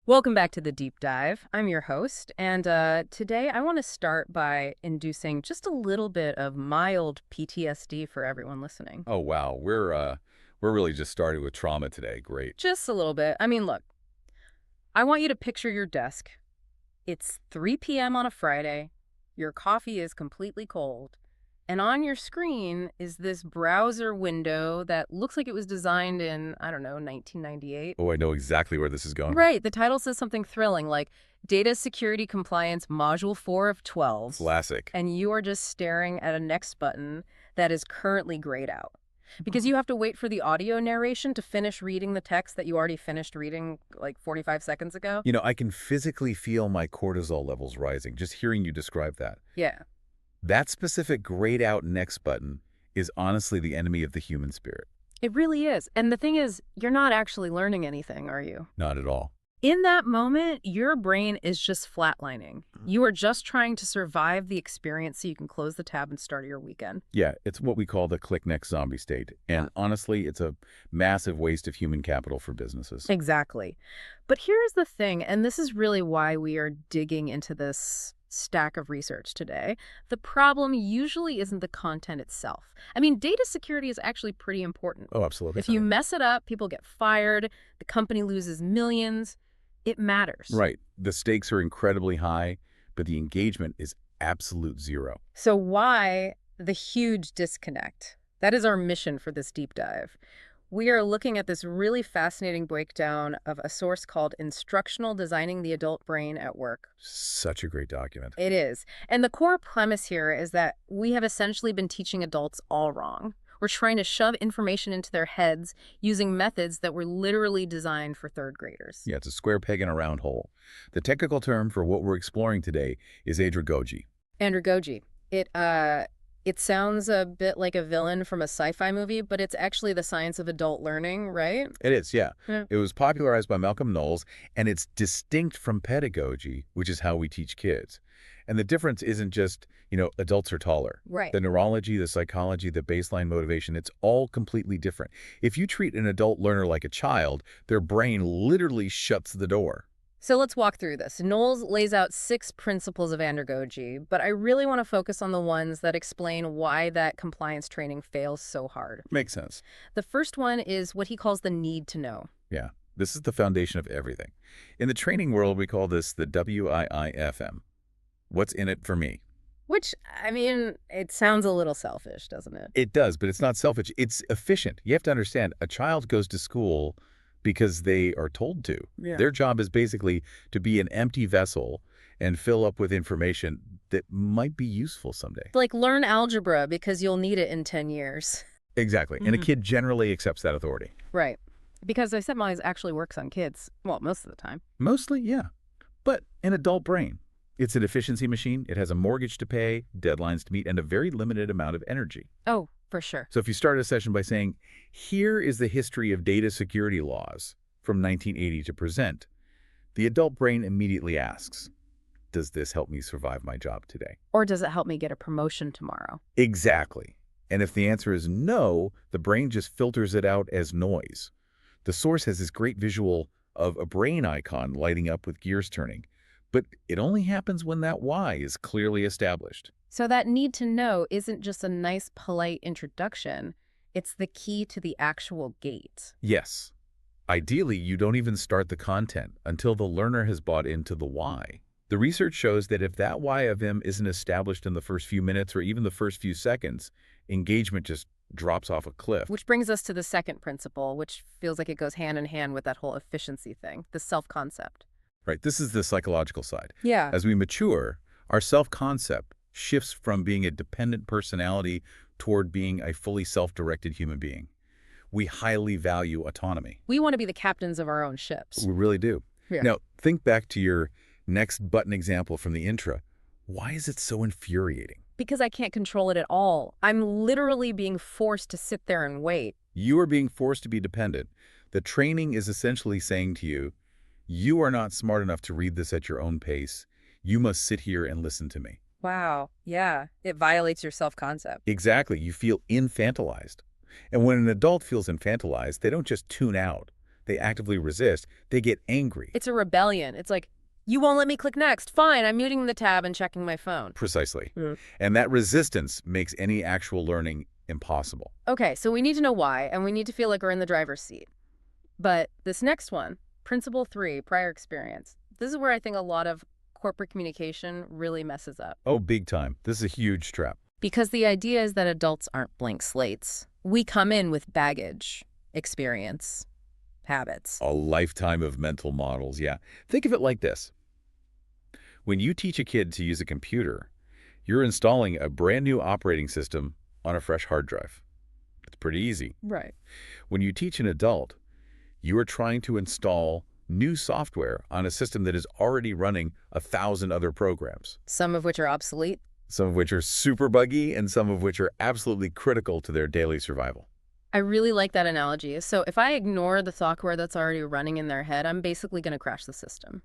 Welcome back to the Deep Dive. I'm your host, and today I want to start by inducing just a little bit of mild PTSD for everyone listening. Oh wow, we're really just starting with trauma today. Great. Just a little bit. I mean, look, I want you to picture your desk. It's 3 p.m. on a Friday, your coffee is completely cold, and on your screen is this browser window that looks like it was designed in, I don't know, 1998. Oh, I know exactly where this is going. Right. The title says something thrilling like Data Security Compliance Module 4 of 12. Classic. And you are just staring at a next button that is currently grayed out. Because you have to wait for the audio narration to finish reading the text that you already finished reading like 45 seconds ago. You know, I can physically feel my cortisol levels rising just hearing you describe that. Yeah. That specific grayed out next button is honestly the enemy of the human spirit. It really is. And the thing is, you're not actually learning anything, are you? Not at all. In that moment, your brain is just flatlining. You are just trying to survive the experience so you can close the tab and start your weekend. Yeah, it's what we call the click next zombie state. And honestly, it's a massive waste of human capital for businesses. Exactly. But here's the thing, and this is really why we are digging into this stack of research today. The problem usually isn't the content itself. I mean, data security is actually pretty important. Oh, absolutely. If you mess it up, people get fired, the company loses millions. It matters. Right. The stakes are incredibly high, but the engagement is absolute zero. So why the huge disconnect? That is our mission for this deep dive. We are looking at this really fascinating breakdown of a source called Instructional: Designing the Adult Brain at Work. Such a great document. It is. And the core premise here is that we have essentially been teaching adults all wrong. We're trying to shove information into their heads using methods that were literally designed for third graders. Yeah, it's a square peg in a round hole. The technical term for what we're exploring today is andragogy. Andragogy. It sounds a bit like a villain from a sci-fi movie, but it's actually the science of adult learning, right? It is, yeah. Yeah. It was popularized by Malcolm Knowles, and it's distinct from pedagogy, which is how we teach kids. And the difference isn't just, adults are taller. Right. The neurology, the psychology, the baseline motivation, it's all completely different. If you treat an adult learner like a child, their brain literally shuts the door. So let's walk through this. Knowles lays out 6 principles of andragogy, but I really want to focus on the ones that explain why that compliance training fails so hard. Makes sense. The first one is what he calls the need to know. Yeah, this is the foundation of everything. In the training world, we call this the WIIFM. What's in it for me? Which, I mean, it sounds a little selfish, doesn't it? It does, but it's not selfish. It's efficient. You have to understand, a child goes to school because they are told to. Yeah. Their job is basically to be an empty vessel and fill up with information that might be useful someday. Like learn algebra because you'll need it in 10 years. Exactly. And a kid generally accepts that authority. Right. Because I said mine actually works on kids. Well, most of the time. Mostly, yeah. But an adult brain. It's an efficiency machine. It has a mortgage to pay, deadlines to meet, and a very limited amount of energy. Oh, for sure. So if you start a session by saying, here is the history of data security laws from 1980 to present, the adult brain immediately asks, does this help me survive my job today? Or does it help me get a promotion tomorrow? Exactly. And if the answer is no, the brain just filters it out as noise. The source has this great visual of a brain icon lighting up with gears turning. But it only happens when that why is clearly established. So that need to know isn't just a nice, polite introduction. It's the key to the actual gate. Yes. Ideally, you don't even start the content until the learner has bought into the why. The research shows that if that why of him isn't established in the first few minutes or even the first few seconds, engagement just drops off a cliff. Which brings us to the second principle, which feels like it goes hand in hand with that whole efficiency thing, the self-concept. Right, this is the psychological side. Yeah. As we mature, our self-concept shifts from being a dependent personality toward being a fully self-directed human being. We highly value autonomy. We want to be the captains of our own ships. We really do. Yeah. Now, think back to your next button example from the intro. Why is it so infuriating? Because I can't control it at all. I'm literally being forced to sit there and wait. You are being forced to be dependent. The training is essentially saying to you, you are not smart enough to read this at your own pace. You must sit here and listen to me. Wow. Yeah. It violates your self-concept. Exactly. You feel infantilized. And when an adult feels infantilized, they don't just tune out. They actively resist. They get angry. It's a rebellion. It's like, you won't let me click next. Fine, I'm muting the tab and checking my phone. Precisely. Mm. And that resistance makes any actual learning impossible. Okay, so we need to know why, and we need to feel like we're in the driver's seat. But this next one, Principle 3, prior experience, this is where I think a lot of corporate communication really messes up. Oh, big time. This is a huge trap. Because the idea is that adults aren't blank slates. We come in with baggage, experience, habits. A lifetime of mental models, yeah. Think of it like this. When you teach a kid to use a computer, you're installing a brand new operating system on a fresh hard drive. It's pretty easy. Right. When you teach an adult, you are trying to install new software on a system that is already running 1,000 other programs. Some of which are obsolete. Some of which are super buggy and some of which are absolutely critical to their daily survival. I really like that analogy. So if I ignore the software that's already running in their head, I'm basically going to crash the system.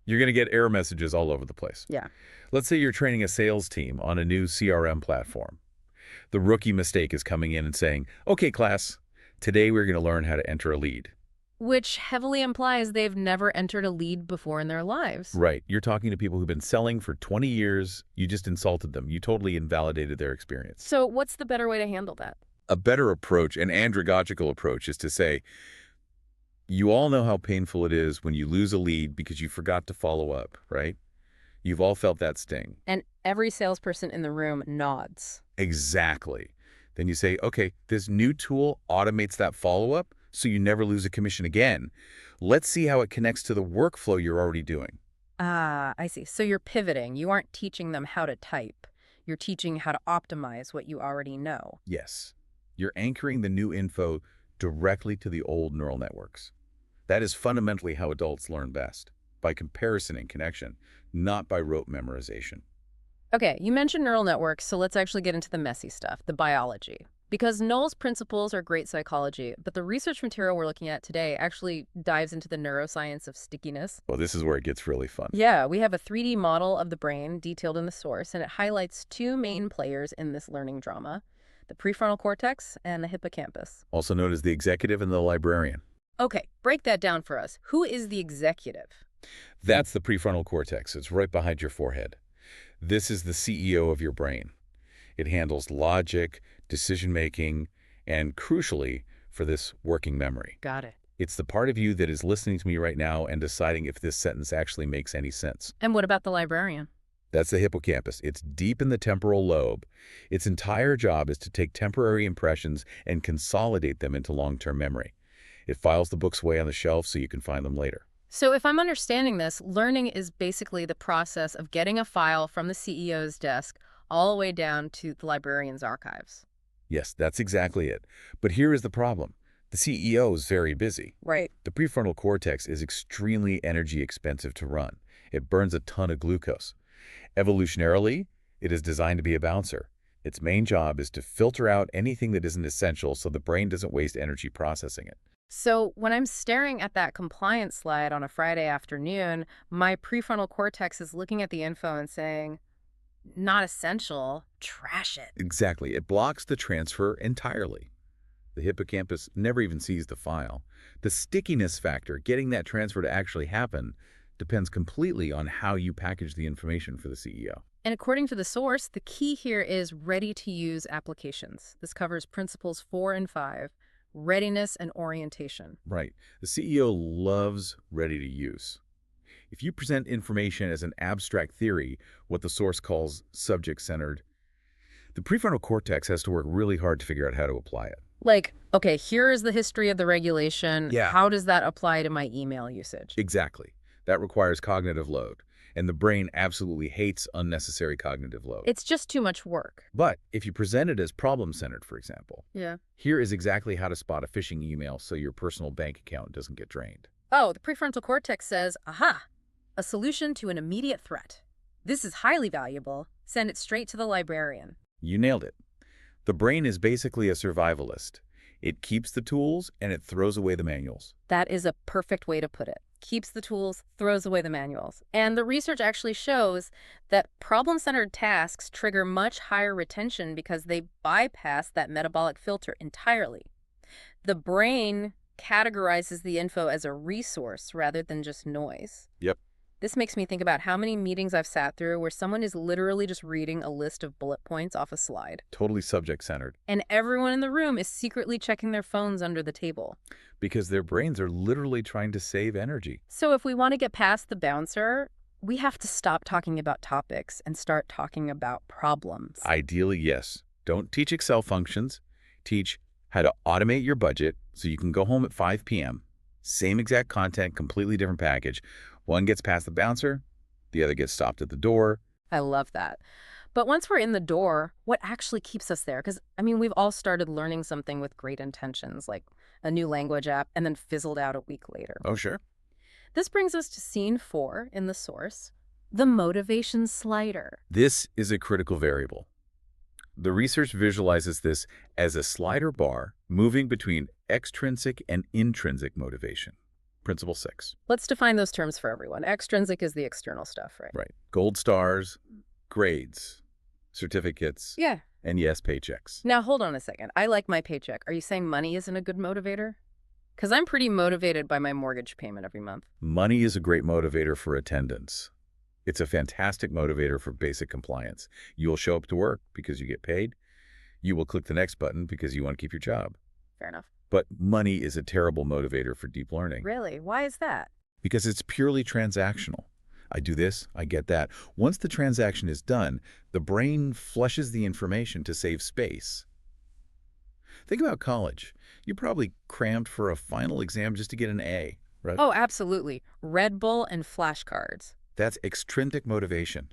You're going to get error messages all over the place. Yeah. Let's say you're training a sales team on a new CRM platform. The rookie mistake is coming in and saying, okay, class, today we're going to learn how to enter a lead. Which heavily implies they've never entered a lead before in their lives. Right. You're talking to people who've been selling for 20 years. You just insulted them. You totally invalidated their experience. So what's the better way to handle that? A better approach, an andragogical approach, is to say, you all know how painful it is when you lose a lead because you forgot to follow up, right? You've all felt that sting. And every salesperson in the room nods. Exactly. Then you say, okay, this new tool automates that follow-up so you never lose a commission again. Let's see how it connects to the workflow you're already doing. Ah, I see. So you're pivoting. You aren't teaching them how to type. You're teaching how to optimize what you already know. Yes. You're anchoring the new info directly to the old neural networks. That is fundamentally how adults learn best, by comparison and connection, not by rote memorization. Okay, you mentioned neural networks, so let's actually get into the messy stuff, the biology. Because Knowles' principles are great psychology, but the research material we're looking at today actually dives into the neuroscience of stickiness. Well, this is where it gets really fun. Yeah, we have a 3D model of the brain detailed in the source, and it highlights two main players in this learning drama, the prefrontal cortex and the hippocampus. Also known as the executive and the librarian. Okay, break that down for us. Who is the executive? That's the prefrontal cortex. It's right behind your forehead. This is the CEO of your brain. It handles logic, decision-making, and crucially, for this, working memory. Got it. It's the part of you that is listening to me right now and deciding if this sentence actually makes any sense. And what about the librarian? That's the hippocampus. It's deep in the temporal lobe. Its entire job is to take temporary impressions and consolidate them into long-term memory. It files the books away on the shelf so you can find them later. So if I'm understanding this, learning is basically the process of getting a file from the CEO's desk all the way down to the librarian's archives. Yes, that's exactly it. But here is the problem. The CEO is very busy. Right. The prefrontal cortex is extremely energy expensive to run. It burns a ton of glucose. Evolutionarily, it is designed to be a bouncer. Its main job is to filter out anything that isn't essential so the brain doesn't waste energy processing it. So when I'm staring at that compliance slide on a Friday afternoon, my prefrontal cortex is looking at the info and saying, not essential, trash it. Exactly. It blocks the transfer entirely. The hippocampus never even sees the file. The stickiness factor, getting that transfer to actually happen, depends completely on how you package the information for the CEO. And according to the source, the key here is ready-to-use applications. This covers principles 4 and 5, readiness and orientation. Right. The CEO loves ready to use. If you present information as an abstract theory, what the source calls subject-centered, the prefrontal cortex has to work really hard to figure out how to apply it. Like, okay, here is the history of the regulation. Yeah. How does that apply to my email usage? Exactly. That requires cognitive load, and the brain absolutely hates unnecessary cognitive load. It's just too much work. But if you present it as problem-centered, for example, Yeah. here is exactly how to spot a phishing email so your personal bank account doesn't get drained. Oh, the prefrontal cortex says, aha, a solution to an immediate threat. This is highly valuable. Send it straight to the librarian. You nailed it. The brain is basically a survivalist. It keeps the tools and it throws away the manuals. That is a perfect way to put it. Keeps the tools, throws away the manuals. And the research actually shows that problem-centered tasks trigger much higher retention because they bypass that metabolic filter entirely. The brain categorizes the info as a resource rather than just noise. Yep. This makes me think about how many meetings I've sat through where someone is literally just reading a list of bullet points off a slide. Totally subject-centered. And everyone in the room is secretly checking their phones under the table. Because their brains are literally trying to save energy. So if we want to get past the bouncer, we have to stop talking about topics and start talking about problems. Ideally, yes. Don't teach Excel functions. Teach how to automate your budget so you can go home at 5 p.m. Same exact content, completely different package. One gets past the bouncer, the other gets stopped at the door. I love that. But once we're in the door, what actually keeps us there? Because, I mean, we've all started learning something with great intentions, like a new language app, and then fizzled out a week later. Oh, sure. This brings us to scene 4 in the source, the motivation slider. This is a critical variable. The research visualizes this as a slider bar moving between extrinsic and intrinsic motivation. Principle 6. Let's define those terms for everyone. Extrinsic is the external stuff, right? Right. Gold stars, grades, certificates, Yeah. and yes, paychecks. Now, hold on a second. I like my paycheck. Are you saying money isn't a good motivator? Because I'm pretty motivated by my mortgage payment every month. Money is a great motivator for attendance. It's a fantastic motivator for basic compliance. You will show up to work because you get paid. You will click the next button because you want to keep your job. Fair enough. But money is a terrible motivator for deep learning. Really? Why is that? Because it's purely transactional. I do this, I get that. Once the transaction is done, the brain flushes the information to save space. Think about college. You probably crammed for a final exam just to get an A, right? Oh, absolutely. Red Bull and flashcards. That's extrinsic motivation.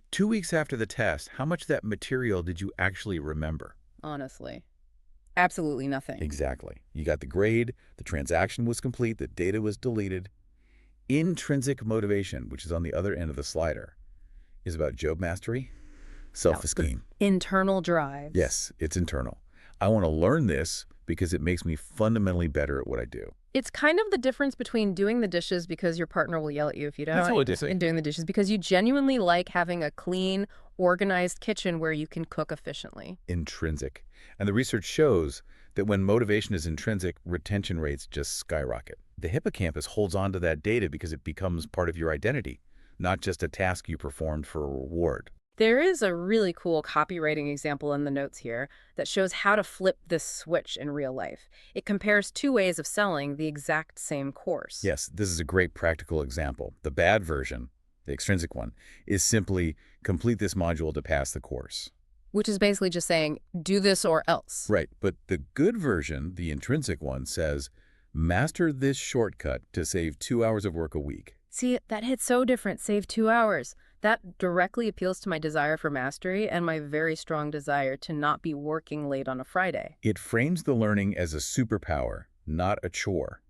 2 weeks after the test, how much of that material did you actually remember? Honestly. Absolutely nothing. Exactly. You got the grade, the transaction was complete, the data was deleted. Intrinsic motivation, which is on the other end of the slider, is about job mastery, self-esteem. Internal drives. Yes, it's internal. I want to learn this because it makes me fundamentally better at what I do. It's kind of the difference between doing the dishes because your partner will yell at you if you don't. That's what it is. And doing the dishes because you genuinely like having a clean, organized kitchen where you can cook efficiently. Intrinsic. And the research shows that when motivation is intrinsic, retention rates just skyrocket. The hippocampus holds on to that data because it becomes part of your identity, not just a task you performed for a reward. There is a really cool copywriting example in the notes here that shows how to flip this switch in real life. It compares 2 ways of selling the exact same course. Yes, this is a great practical example. The bad version, the extrinsic one, is simply complete this module to pass the course. Which is basically just saying, do this or else. Right, but the good version, the intrinsic one, says, master this shortcut to save 2 hours of work a week. See, that hits so different, save 2 hours. That directly appeals to my desire for mastery and my very strong desire to not be working late on a Friday. It frames the learning as a superpower, not a chore.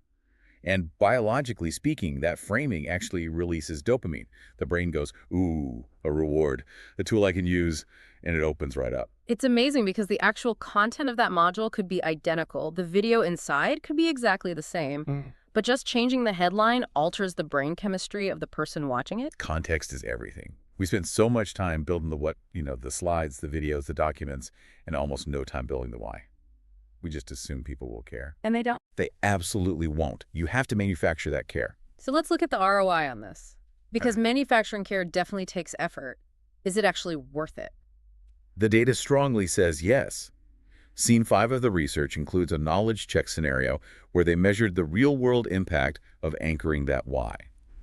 And biologically speaking, that framing actually releases dopamine. The brain goes, ooh, a reward, a tool I can use, and it opens right up. It's amazing because the actual content of that module could be identical. The video inside could be exactly the same. But just changing the headline alters the brain chemistry of the person watching it. Context is everything. We spend so much time building the slides, the videos, the documents, and almost no time building the why. We just assume people will care. And they don't. They absolutely won't. You have to manufacture that care. So let's look at the ROI on this. Because manufacturing care definitely takes effort. Is it actually worth it? The data strongly says yes. Scene 5 of the research includes a knowledge check scenario where they measured the real-world impact of anchoring that why.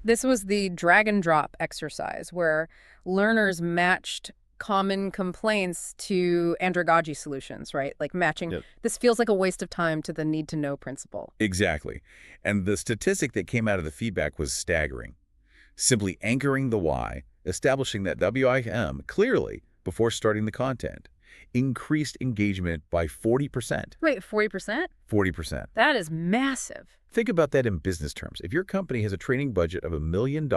This was the drag and drop exercise where learners matched common complaints to andragogy solutions, right? Like matching. Yep. This feels like a waste of time to the need to know principle. Exactly. And the statistic that came out of the feedback was staggering. Simply anchoring the why, establishing that WIM clearly before starting the content, increased engagement by 40%. Wait, 40%? 40%. That is massive. Think about that in business terms. If your company has a training budget of $1 million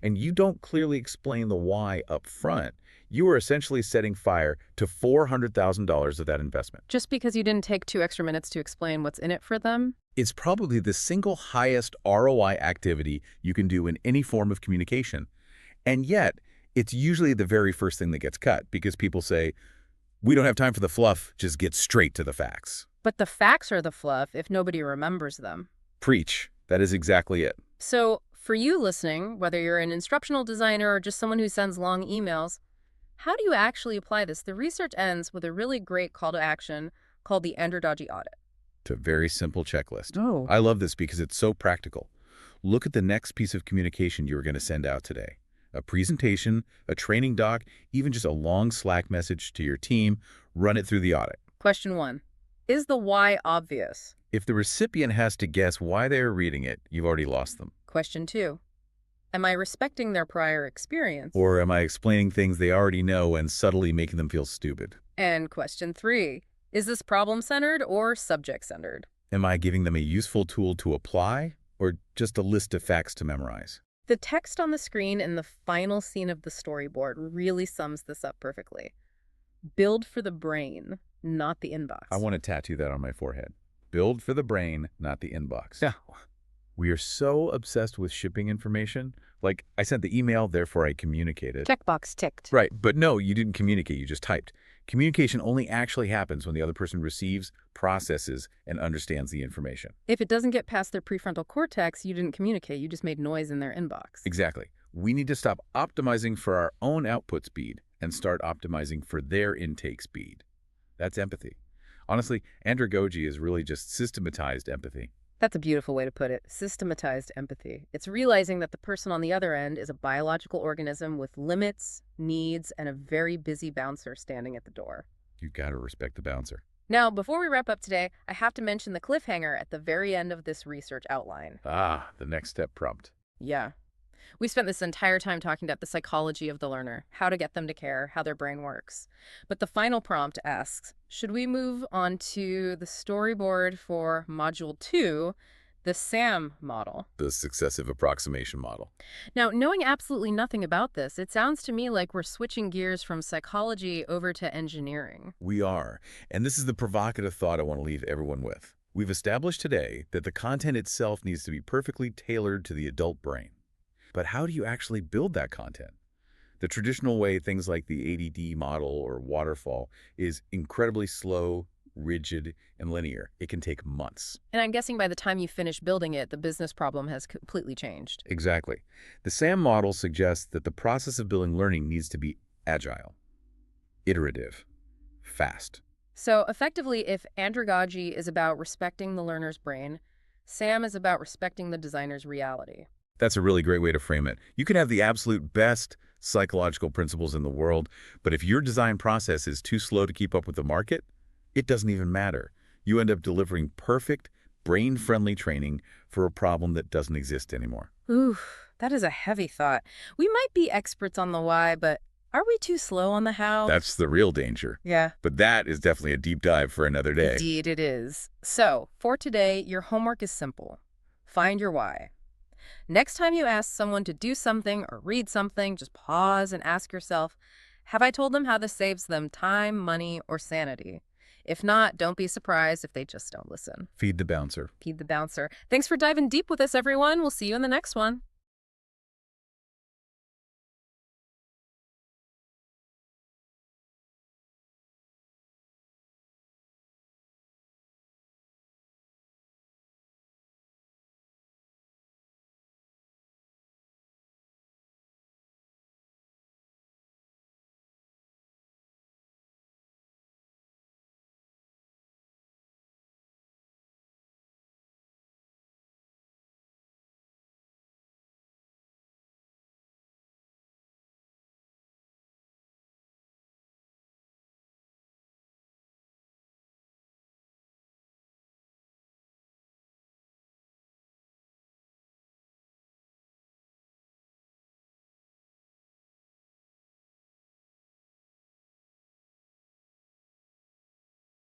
and you don't clearly explain the why up front, you are essentially setting fire to $400,000 of that investment. Just because you didn't take 2 extra minutes to explain what's in it for them? It's probably the single highest ROI activity you can do in any form of communication. And yet, it's usually the very first thing that gets cut because people say, we don't have time for the fluff, just get straight to the facts. But the facts are the fluff if nobody remembers them. Preach. That is exactly it. So, for you listening, whether you're an instructional designer or just someone who sends long emails, how do you actually apply this? The research ends with a really great call to action called the andragogy audit. It's a very simple checklist. Oh. I love this because it's so practical. Look at the next piece of communication you're going to send out today. A presentation, a training doc, even just a long Slack message to your team. Run it through the audit. Question 1. Is the why obvious? If the recipient has to guess why they are reading it, you've already lost them. Question 2. Am I respecting their prior experience? Or am I explaining things they already know and subtly making them feel stupid? And question 3. Is this problem-centered or subject-centered? Am I giving them a useful tool to apply or just a list of facts to memorize? The text on the screen in the final scene of the storyboard really sums this up perfectly. Build for the brain, not the inbox. I want to tattoo that on my forehead. Build for the brain, not the inbox. Yeah. We are so obsessed with shipping information. Like, I sent the email, therefore I communicated. Checkbox ticked. Right, but no, you didn't communicate, you just typed. Communication only actually happens when the other person receives, processes, and understands the information. If it doesn't get past their prefrontal cortex, you didn't communicate. You just made noise in their inbox. Exactly. We need to stop optimizing for our own output speed and start optimizing for their intake speed. That's empathy. Honestly, andragogy is really just systematized empathy. That's a beautiful way to put it. Systematized empathy. It's realizing that the person on the other end is a biological organism with limits, needs, and a very busy bouncer standing at the door. You gotta respect the bouncer. Now, before we wrap up today, I have to mention the cliffhanger at the very end of this research outline. Ah, the next step prompt. Yeah. We spent this entire time talking about the psychology of the learner, how to get them to care, how their brain works. But the final prompt asks, should we move on to the storyboard for Module 2, the SAM model? The successive approximation model. Now, knowing absolutely nothing about this, it sounds to me like we're switching gears from psychology over to engineering. We are. And this is the provocative thought I want to leave everyone with. We've established today that the content itself needs to be perfectly tailored to the adult brain. But how do you actually build that content? The traditional way, things like the ADD model or waterfall, is incredibly slow, rigid, and linear. It can take months. And I'm guessing by the time you finish building it, the business problem has completely changed. Exactly. The SAM model suggests that the process of building learning needs to be agile, iterative, fast. So effectively, if andragogy is about respecting the learner's brain, SAM is about respecting the designer's reality. That's a really great way to frame it. You can have the absolute best psychological principles in the world, but if your design process is too slow to keep up with the market, it doesn't even matter. You end up delivering perfect, brain-friendly training for a problem that doesn't exist anymore. Ooh, that is a heavy thought. We might be experts on the why, but are we too slow on the how? That's the real danger. Yeah. But that is definitely a deep dive for another day. Indeed it is. So, for today, your homework is simple. Find your why. Next time you ask someone to do something or read something, just pause and ask yourself, have I told them how this saves them time, money, or sanity? If not, don't be surprised if they just don't listen. Feed the bouncer. Feed the bouncer. Thanks for diving deep with us, everyone. We'll see you in the next one.